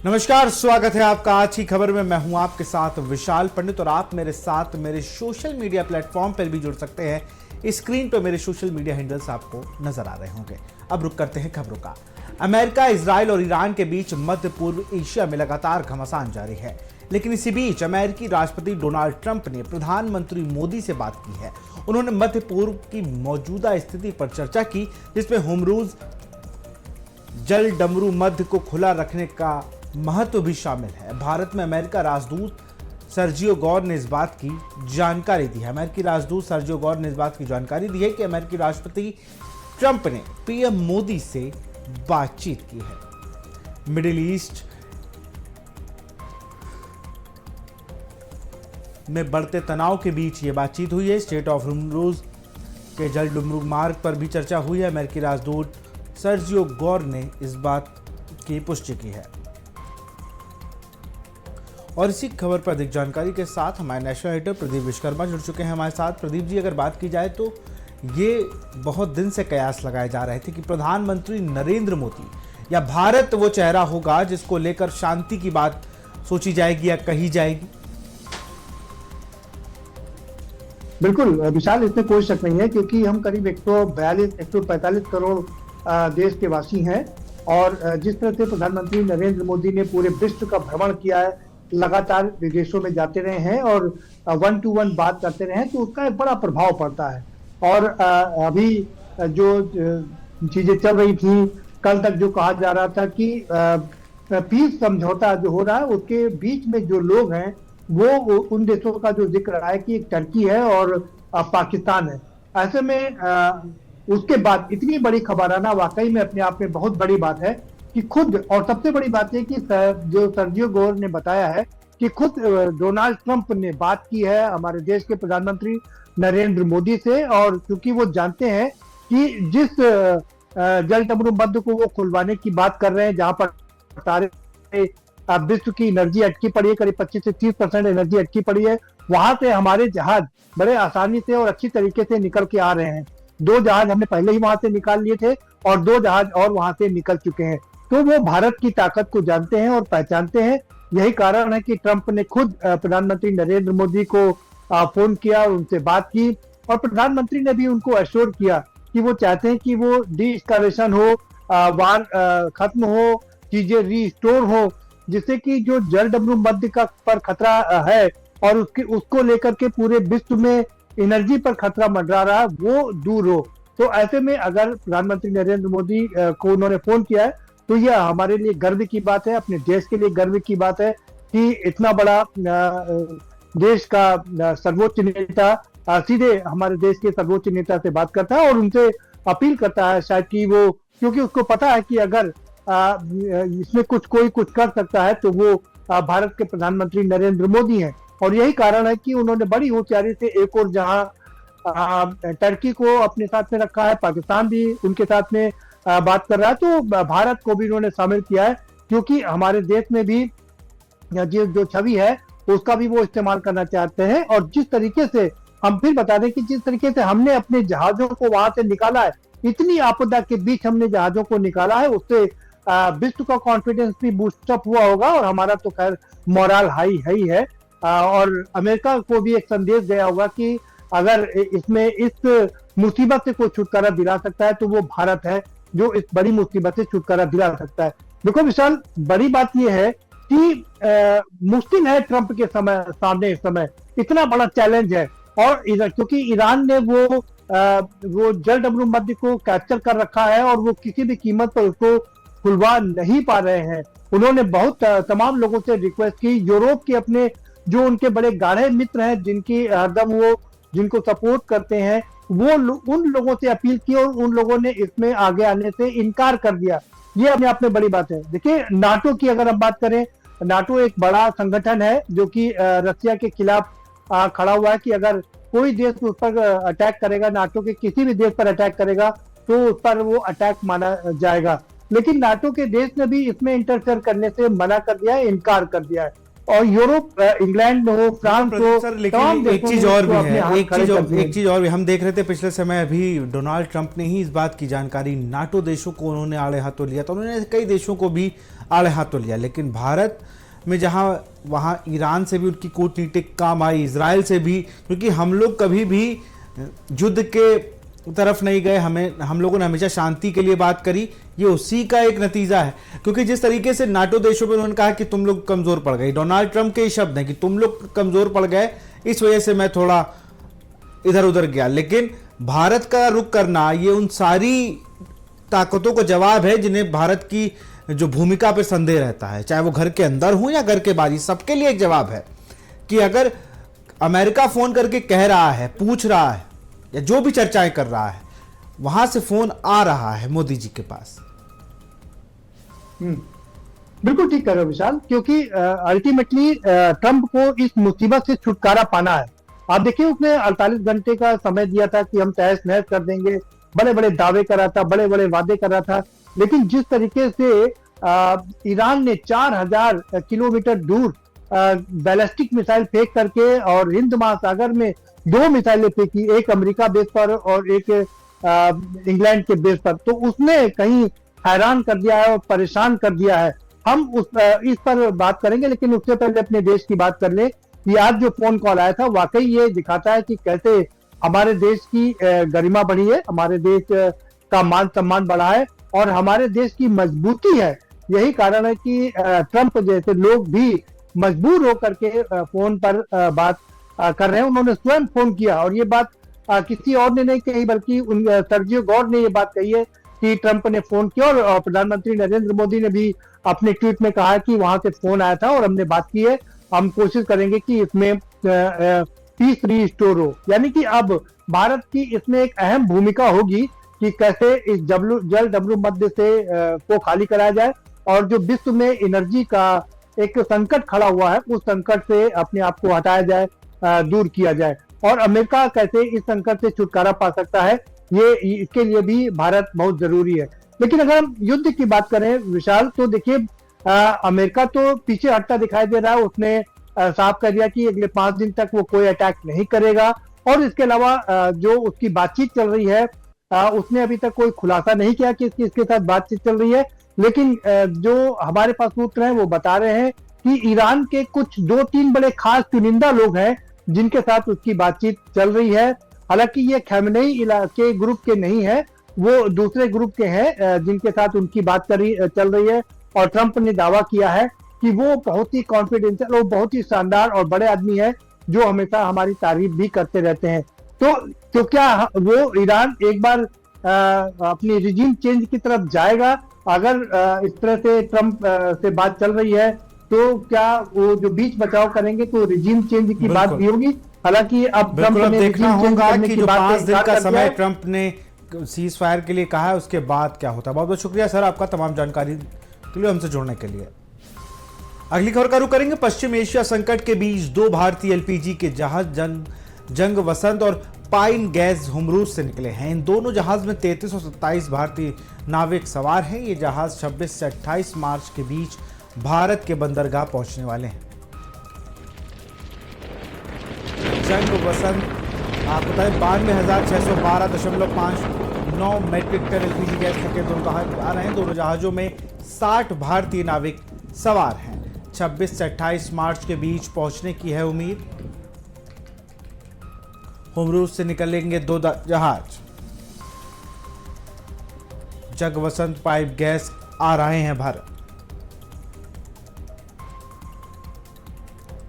नमस्कार, स्वागत है आपका आज की खबर में। मैं हूं आपके साथ विशाल पंडित और आप मेरे साथ मेरे सोशल मीडिया प्लेटफॉर्म पर भी जुड़ सकते हैं। स्क्रीन पर मेरे सोशल मीडिया हैंडल्स आपको नजर आ रहे होंगे। अब रुक करते हैं खबरों का। अमेरिका, इजराइल और ईरान के बीच मध्य पूर्व एशिया में लगातार घमासान जारी है, लेकिन इसी बीच अमेरिकी राष्ट्रपति डोनाल्ड ट्रंप ने प्रधानमंत्री मोदी से बात की है। उन्होंने मध्य पूर्व की मौजूदा स्थिति पर चर्चा की, जिसमें होर्मुज जल डमरू मध्य को खुला रखने का महत्व भी शामिल है। भारत में अमेरिका राजदूत सर्जियो गौर ने इस बात की जानकारी दी है। अमेरिकी राजदूत सर्जियो गौर ने इस बात की जानकारी दी है कि अमेरिकी राष्ट्रपति ट्रंप ने पीएम मोदी से बातचीत की है। मिडिल ईस्ट में बढ़ते तनाव के बीच ये बातचीत हुई है। स्टेट ऑफ होर्मुज के जल डमरू मार्ग पर भी चर्चा हुई है। अमेरिकी राजदूत सर्जियो गौर ने इस बात की पुष्टि की है। और इसी खबर पर अधिक जानकारी के साथ हमारे नेशनल एडिटर प्रदीप विश्वकर्मा जुड़ चुके हैं हमारे साथ। प्रदीप जी, अगर बात की जाए तो ये बहुत दिन से कयास लगाए जा रहे थे कि प्रधानमंत्री नरेंद्र मोदी या भारत वो चेहरा होगा जिसको लेकर शांति की बात सोची जाएगी या कही जाएगी। बिल्कुल विशाल, इसमें कोई शक नहीं है, क्योंकि हम करीब 145 करोड़ देश के वासी हैं और जिस तरह से प्रधानमंत्री नरेंद्र मोदी ने पूरे विश्व का भ्रमण किया है, लगातार विदेशों में जाते रहे हैं और 1 to 1 बात करते रहे हैं, तो उसका एक बड़ा प्रभाव पड़ता है। और अभी जो चीजें चल रही थी, कल तक जो कहा जा रहा था कि पीस समझौता जो हो रहा है उसके बीच में जो लोग हैं वो उन देशों का जो जिक्र रहा है कि एक टर्की है और पाकिस्तान है। ऐसे में उसके बाद इतनी बड़ी खबर आना वाकई में अपने आप में बहुत बड़ी बात है कि खुद, और सबसे बड़ी बात है कि जो सर्जियो गौर ने बताया है कि खुद डोनाल्ड ट्रंप ने बात की है हमारे देश के प्रधानमंत्री नरेंद्र मोदी से। और क्योंकि वो जानते हैं कि जिस जल डमरू मध्य को वो खुलवाने की बात कर रहे हैं, जहां पर सारे विश्व की एनर्जी अटकी पड़ी है, करीब 25 से 30% एनर्जी अटकी पड़ी है, वहां से हमारे जहाज बड़े आसानी से और अच्छी तरीके से निकल के आ रहे हैं। 2 जहाज हमने पहले ही वहां से निकाल लिए थे और 2 जहाज और वहां से निकल चुके हैं। तो वो भारत की ताकत को जानते हैं और पहचानते हैं। यही कारण है कि ट्रंप ने खुद प्रधानमंत्री नरेंद्र मोदी को फोन किया, उनसे बात की और प्रधानमंत्री ने भी उनको एश्योर किया कि वो चाहते हैं कि वो डी-एस्केलेशन हो, वार खत्म हो, चीजें रीस्टोर हो, जिससे कि जो जल डमरू मध्य का पर खतरा है और उसको लेकर के पूरे विश्व में एनर्जी पर खतरा मंडरा रहा है, वो दूर हो। तो ऐसे में अगर प्रधानमंत्री नरेंद्र मोदी को उन्होंने फोन किया है तो यह हमारे लिए गर्व की बात है, अपने देश के लिए गर्व की बात है कि इतना बड़ा देश का सर्वोच्च नेता सीधे हमारे देश के सर्वोच्च नेता से बात करता है और उनसे अपील करता है, शायद कि वो, क्योंकि उसको पता है कि अगर इसमें कोई कुछ कर सकता है तो वो भारत के प्रधानमंत्री नरेंद्र मोदी हैं। और यही कारण है कि उन्होंने बड़ी होशियारी से एक और जहां टर्की को अपने साथ में रखा है, पाकिस्तान भी उनके साथ में बात कर रहा है, तो भारत को भी उन्होंने शामिल किया है, क्योंकि हमारे देश में भी जो छवि है उसका भी वो इस्तेमाल करना चाहते हैं। और जिस तरीके से हम फिर बता दें कि जिस तरीके से हमने अपने जहाजों को वहां से निकाला है, इतनी आपदा के बीच हमने जहाजों को निकाला है, उससे विश्व का कॉन्फिडेंस भी बूस्टअप हुआ होगा और हमारा तो खैर मोरल हाई है ही है। और अमेरिका को भी एक संदेश गया होगा कि अगर इसमें इस मुसीबत से कोई छुटकारा दिला सकता है तो वो भारत है, जो इस बड़ी मुसीबत से छुटकारा दिला सकता है। देखो विशाल, बड़ी बात यह है कि मुश्किल है ट्रंप के सामने इस समय, इतना बड़ा चैलेंज है। और क्योंकि ईरान ने वो जल डमरू मध्य को कैप्चर कर रखा है और वो किसी भी कीमत पर उसको खुलवा नहीं पा रहे हैं। उन्होंने बहुत तमाम लोगों से रिक्वेस्ट की, यूरोप के अपने जो उनके बड़े गाढ़े मित्र हैं, जिनको सपोर्ट करते हैं, वो उन लोगों से अपील की और उन लोगों ने इसमें आगे आने से इनकार कर दिया। ये अपने आप में बड़ी बात है। देखिए, नाटो की अगर हम बात करें, नाटो एक बड़ा संगठन है जो कि रसिया के खिलाफ खड़ा हुआ है कि अगर कोई देश उस पर अटैक करेगा, नाटो के किसी भी देश पर अटैक करेगा तो उस पर वो अटैक माना जाएगा। लेकिन नाटो के देश ने भी इसमें इंटरफेयर करने से मना कर दिया है, इनकार कर दिया है। और यूरोप, इंग्लैंड हो, फ्रांस हो, सर तमाम लेकिन एक देशों चीज ने और इसको भी अपने है, हाथ खड़े कर दिए। एक चीज और भी हम देख रहे थे पिछले समय, अभी डोनाल्ड ट्रंप ने ही इस बात की जानकारी, नाटो देशों को उन्होंने आड़े हाथों लिया, तो उन्होंने कई देशों को भी आड़े हाथों लिया, लेकिन भारत में जहां वहां ईरान से भी उनकी कूटनीतिक काम आई, इजराइल से भी, क्योंकि हम लोग कभी भी युद्ध के तरफ नहीं गए, हम लोगों ने हमेशा शांति के लिए बात करी, ये उसी का एक नतीजा है। क्योंकि जिस तरीके से नाटो देशों पे उन्होंने कहा कि तुम लोग कमजोर पड़ गए, डोनाल्ड ट्रंप के ही शब्द हैं कि तुम लोग कमजोर पड़ गए, इस वजह से मैं थोड़ा इधर उधर गया। लेकिन भारत का रुख करना ये उन सारी ताकतों का जवाब है जिन्हें भारत की जो भूमिका पर संदेह रहता है, चाहे वो घर के अंदर हो या घर के बाहर, सबके लिए एक जवाब है कि अगर अमेरिका फोन करके कह रहा है, पूछ रहा है, या जो भी चर्चाएं कर रहा है, वहां से फोन आ रहा है मोदी जी के पास। बिल्कुल ठीक कह रहे हो विशाल, क्योंकि अल्टीमेटली ट्रंप को इस मुसीबत से छुटकारा पाना है। आप देखिए, उसने 48 घंटे का समय दिया था कि हम तहस नहस कर देंगे, बड़े बड़े दावे कर रहा था, बड़े बड़े वादे कर रहा था, लेकिन जिस तरीके से ईरान ने 4000 किलोमीटर दूर बैलिस्टिक मिसाइल फेंक करके और हिंद महासागर में 2 मिसाइलें फेंकी, एक अमेरिका बेस पर और एक इंग्लैंड के बेस पर, तो उसने कहीं हैरान कर दिया है और परेशान कर दिया है। हम इस पर बात करेंगे, लेकिन उससे पहले अपने देश की बात कर ले कि आज जो फोन कॉल आया था, वाकई ये दिखाता है कि कैसे हमारे देश की गरिमा बढ़ी है, हमारे देश का मान सम्मान बढ़ा है और हमारे देश की मजबूती है। यही कारण है कि ट्रंप जैसे लोग भी मजबूर होकर के फोन पर बात कर रहे हैं। उन्होंने स्वयं फोन किया और ये बात किसी और ने नहीं कही, बल्कि सर्जियो गौर ने ये बात कही है कि ट्रंप ने फोन किया, और प्रधानमंत्री नरेंद्र मोदी ने भी अपने ट्वीट में कहा कि वहां से फोन आया था और हमने बात की है, हम कोशिश करेंगे कि इसमें पीस रीस्टोर हो। यानी कि अब भारत की इसमें एक अहम भूमिका होगी कि कैसे इस जल डब्ल्यू मध्य से को खाली कराया जाए और जो विश्व में एनर्जी का एक संकट खड़ा हुआ है, उस संकट से अपने आप को हटाया जाए, दूर किया जाए, और अमेरिका कैसे इस संकट से छुटकारा पा सकता है, ये इसके लिए भी भारत बहुत जरूरी है। लेकिन अगर हम युद्ध की बात करें विशाल, तो देखिए अमेरिका तो पीछे हटता दिखाई दे रहा है। उसने साफ कर दिया कि अगले 5 दिन तक वो कोई अटैक नहीं करेगा, और इसके अलावा जो उसकी बातचीत चल रही है, उसने अभी तक कोई खुलासा नहीं किया कि किसके साथ बातचीत चल रही है, लेकिन जो हमारे पास सूत्र हैं वो बता रहे हैं कि ईरान के कुछ 2-3 बड़े खास चुनिंदा लोग हैं जिनके साथ उसकी बातचीत चल रही है। हालांकि ये खमेनेई के ग्रुप के नहीं है, वो दूसरे ग्रुप के हैं जिनके साथ उनकी बात चल रही है, और ट्रंप ने दावा किया है कि वो बहुत ही कॉन्फिडेंशियल और बहुत ही शानदार और बड़े आदमी है जो हमेशा हमारी तारीफ भी करते रहते हैं। तो क्या वो ईरान एक बार अपनी रिजीम चेंज की तरफ जाएगा? अगर इस तरह से ट्रंप से बात चल रही है, तो क्या वो जो बीच बचाव करेंगे तो रिजीम चेंज की बात भी होगी? हालांकि अब ट्रंप ने देखना होगा कि जो 5 दिन का समय है। ट्रंप ने सीज फायर के लिए कहा है, उसके बाद क्या होता है। बहुत बहुत शुक्रिया सर आपका तमाम जानकारी के लिए, हमसे जुड़ने के लिए। अगली खबर का रुख करेंगे। पश्चिम एशिया संकट के बीच 2 भारतीय एलपीजी के जहाज जंग वसंत और पाइन गैस हुमरूज से निकले हैं। इन दोनों जहाज में 33 और 27 भारतीय नाविक सवार हैं। ये जहाज 26 से 28 मार्च के बीच भारत के बंदरगाह पहुंचने वाले हैं। जंग वसंत आपको बताएं 92,612.59 मेट्रिक टन एलपीजी गैस के दोनों जहाज आ रहे हैं। दोनों जहाजों में 60 भारतीय नाविक सवार हैं। 26 से 28 मार्च के बीच पहुंचने की है उम्मीद। हुमरूज से निकलेंगे 2 जहाज। जंग वसंत पाइप गैस आ रहे हैं भारत।